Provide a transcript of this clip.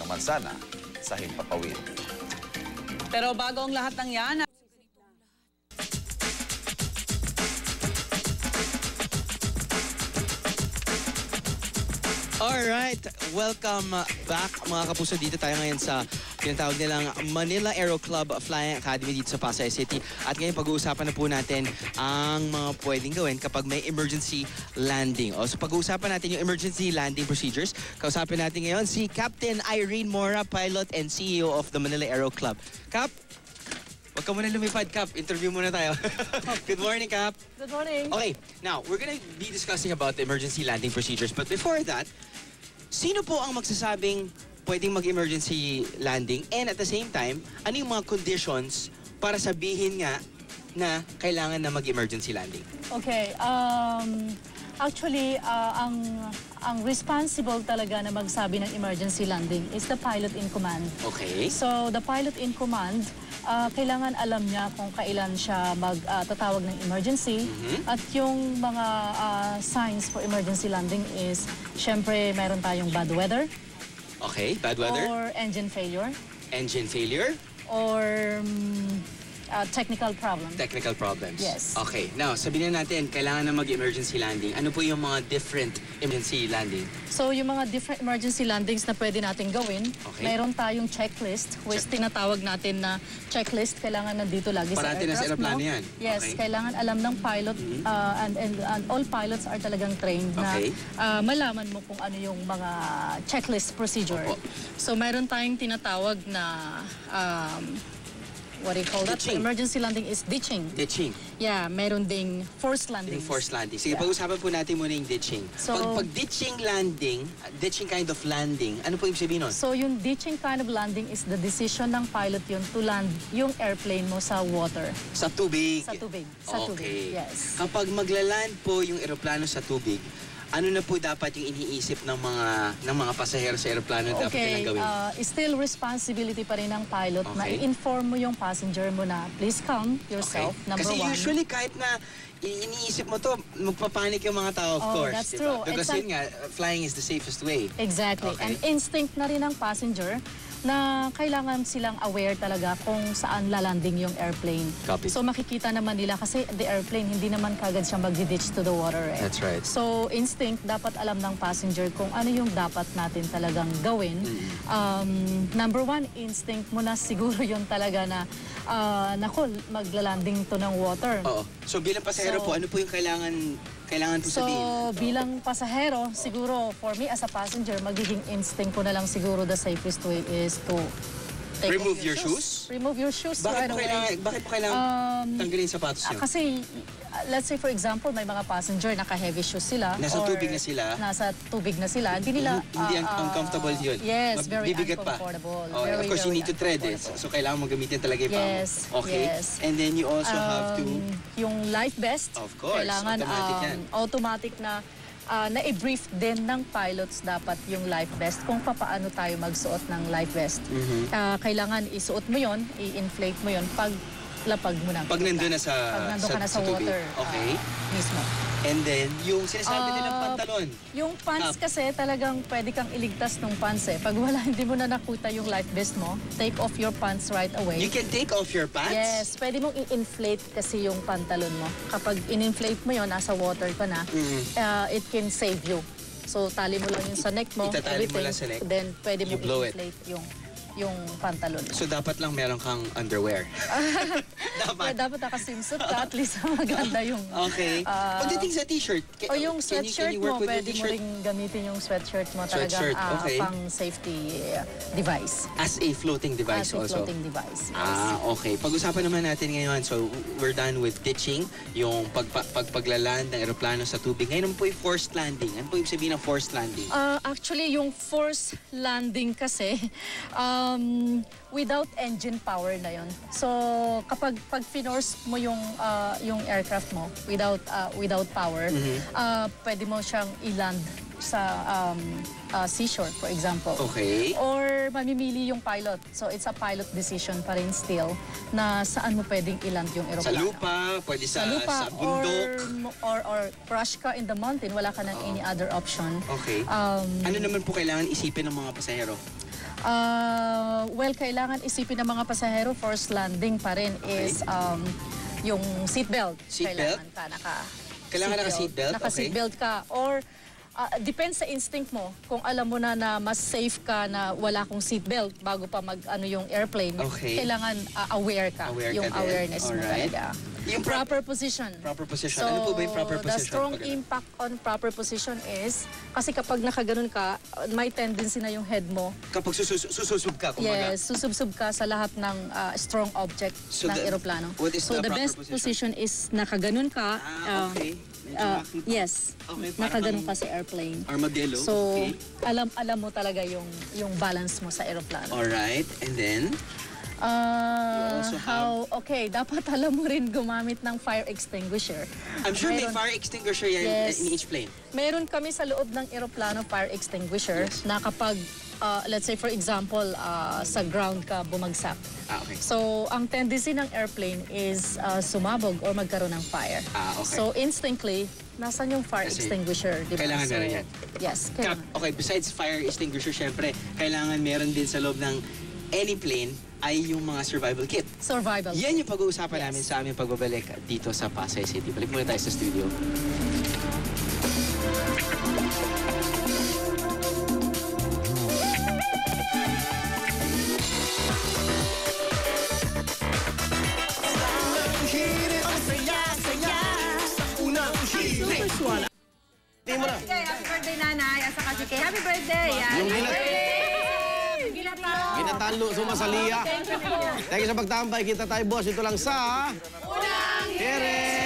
ng Mansana sa Himpapawid. Pero bago ang lahat ng yan, Alright, welcome back mga kapuso. Dito tayo ngayon sa tinatawag nilang Manila Aero Club Flying Academy dito sa Pasay City. At ngayon pag-uusapan na po natin ang mga pwedeng gawin kapag may emergency landing. So pag-uusapan natin yung emergency landing procedures. Kausapin natin ngayon si Captain Irene Mora, pilot and CEO of the Manila Aero Club. Cap, wag ka muna lumipad, Cap. Interview muna tayo. Good morning, Cap. Good morning. Okay, now, we're gonna be discussing about the emergency landing procedures. But before that, sino po ang magsasabing pwedeng mag-emergency landing? And at the same time, ano yung mga conditions para sabihin nga na kailangan na mag-emergency landing? Okay, actually, ang responsible talaga na magsabi ng emergency landing is the pilot in command. Okay. So, the pilot in command, kailangan alam niya kung kailan siya magtatawag ng emergency. At yung mga signs for emergency landing is, syempre, meron tayong bad weather. Okay, bad weather. Or engine failure. Engine failure. Or technical problem. Technical problems. Yes. Okay, now, sabihin na natin, kailangan na mag-emergency landing. Ano po yung mga different emergency landing? So, yung mga different emergency landings na pwede natin gawin, mayroon tayong checklist, which tinatawag natin na checklist. Kailangan nandito lagi sa aircraft. Parati na sa aeroplano yan? Yes, okay. Kailangan alam ng pilot, and all pilots are talagang trained na malaman mo kung ano yung mga checklist procedure. Opo. So, mayroon tayong tinatawag na what do you call that? Ditching. Emergency landing is ditching. Ditching. Yeah, meron ding forced landing. Forced landing. Sige, pag-usapan po natin muna yung ditching. So, pag ditching landing, ditching kind of landing, ano po yung sabihin nun? So, yung ditching kind of landing is the decision ng pilot yun to land yung airplane mo sa water. Sa tubig? Sa tubig. Sa tubig, yes. Kapag maglaland po yung eroplano sa tubig, ano na po dapat yung iniisip ng mga pasahero sa eroplano dapat nilang gawin? Still responsibility pa rin ng pilot na i-inform mo yung passenger mo na please calm yourself, number Kasi one. Kasi usually kahit na iniisip mo to, magpapanik yung mga tao, of course. That's true. Because yun nga, flying is the safest way. Exactly. Okay. And instinct na rin ng passenger na kailangan silang aware talaga kung saan lalanding yung airplane. Copy. So makikita naman nila kasi the airplane hindi naman kagad siya mag-ditch to the water. That's right. So instinct, dapat alam ng passenger kung ano yung dapat natin talagang gawin. Number one, instinct mo na siguro yun talaga na naku, maglalanding to ng water. Oo. So bilang pasahero po, ano po yung kailangan po sabihin? So, bilang pasahero, siguro, for me as a passenger, magiging instinct ko na lang siguro the safest way is to take remove off your shoes? Remove your shoes. Bakit po kailangan tanggalin sapatos nyo? Kasi, let's say for example, may mga passenger naka-heavy shoes sila. Nasa tubig na sila? Nasa tubig na sila. Hindi nila... Hindi uncomfortable yun? Yes, very Bibigat uncomfortable. Pa. Of course, you need to tread it. So, kailangan mo gamitin talaga yung paa mo. Yes, okay. yes. And then you also have to... Yung life vest. Of course, kailangan, automatic yan. automatic na na-brief din ng pilots dapat yung life vest kung paano tayo magsuot ng life vest. Kailangan isuot mo yon, i-inflate mo yon pag lapag mo na. Pag nandun na pag nandun ka na sa tubig. water. Okay. Mismo. And then, yung sinasabi nilang pantalon. Yung pants kasi talagang pwede kang iligtas ng pants eh. Pag wala, hindi mo na nakuta yung life vest mo, take off your pants right away. You can take off your pants? Yes, pwede mong i-inflate kasi yung pantalon mo. Kapag in-inflate mo yon, nasa water ka na, it can save you. So, tali mo lang yung sa neck mo, itatali mo lang sa neck, then pwede mo i-inflate yung pantalon mo. So, dapat lang meron kang underwear. Dapat naka-swimsuit ka, at least maganda yung... Okay. Pagdating sa t-shirt, o yung sweatshirt mo, pwede mo rin gamitin yung sweatshirt mo talaga pang safety device. As a floating device also? As a floating device, yes. Okay. Pag-usapan naman natin ngayon, so we're done with ditching, yung paglaland ng aeroplano sa tubig. Ngayon po yung forced landing. Ano po yung sabihin ng forced landing? Actually, yung forced landing kasi, without engine power na yon. So kapag finorce mo yung aircraft mo without power, pwede mo siyang i-land sa seashore, for example. Okay. Or mamimili yung pilot. So it's a pilot decision pa rin still na saan mo pwedeng iland yung Sa eroplano. lupa, pwede sa Sa bundok. or crash ka in the mountain, wala ka ng any other option. Okay. Ano naman po kailangan isipin ng mga pasahero? Well, kailangan isipin ng mga pasahero, first landing pa rin is yung seatbelt. Seatbelt? Kailangan naka-seatbelt? Naka-seatbelt ka. Or, depends sa instinct mo. Kung alam mo na mas safe ka na wala kong seatbelt bago pa yung airplane, Okay. kailangan aware ka. Aware ka yung din. awareness mo Alright. talaga. Yung Proper position. Proper position. So, Ano po ba yung proper the position? strong Pag- impact on proper position is, kasi kapag nakaganon ka, may tendency na yung head mo. Kapag susubsob ka, kumbaga. Yes, susubsob ka sa lahat ng strong object So ng the- eroplano. what is So the the proper best position is nakaganon ka. Okay. Medyo makita. Yes, Okay, parang nakaganon ka sa airplane. Armadillo. So, Okay. alam mo talaga yung balance mo sa eroplano. Alright. And then? also Okay, dapat alam mo rin gumamit ng fire extinguisher. I'm sure may Meron- fire extinguisher yan Yes. in each plane. Meron kami sa loob ng eroplano fire extinguisher na kapag, let's say for example, sa ground ka bumagsak. Okay. So, ang tendency ng airplane is sumabog or magkaroon ng fire. Okay. So, instinctly, nasan yung fire Kasi extinguisher? Diba? kailangan so, meron yan. Yes, kailangan. Okay, besides fire extinguisher, syempre, kailangan meron din sa loob ng any plane ay yung mga survival kit. Survival. Yan yung pag-uusapan namin sa aming pagbabalik dito sa Pasay City. Balik muna tayo sa studio. Happy birthday, nanay. At saka si Kay. Happy birthday. Yung Ginataw. ginatalo sumasaliya. Thank you sa pagtambay. Kita tayo, boss. Ito lang sa... Unang Hirit!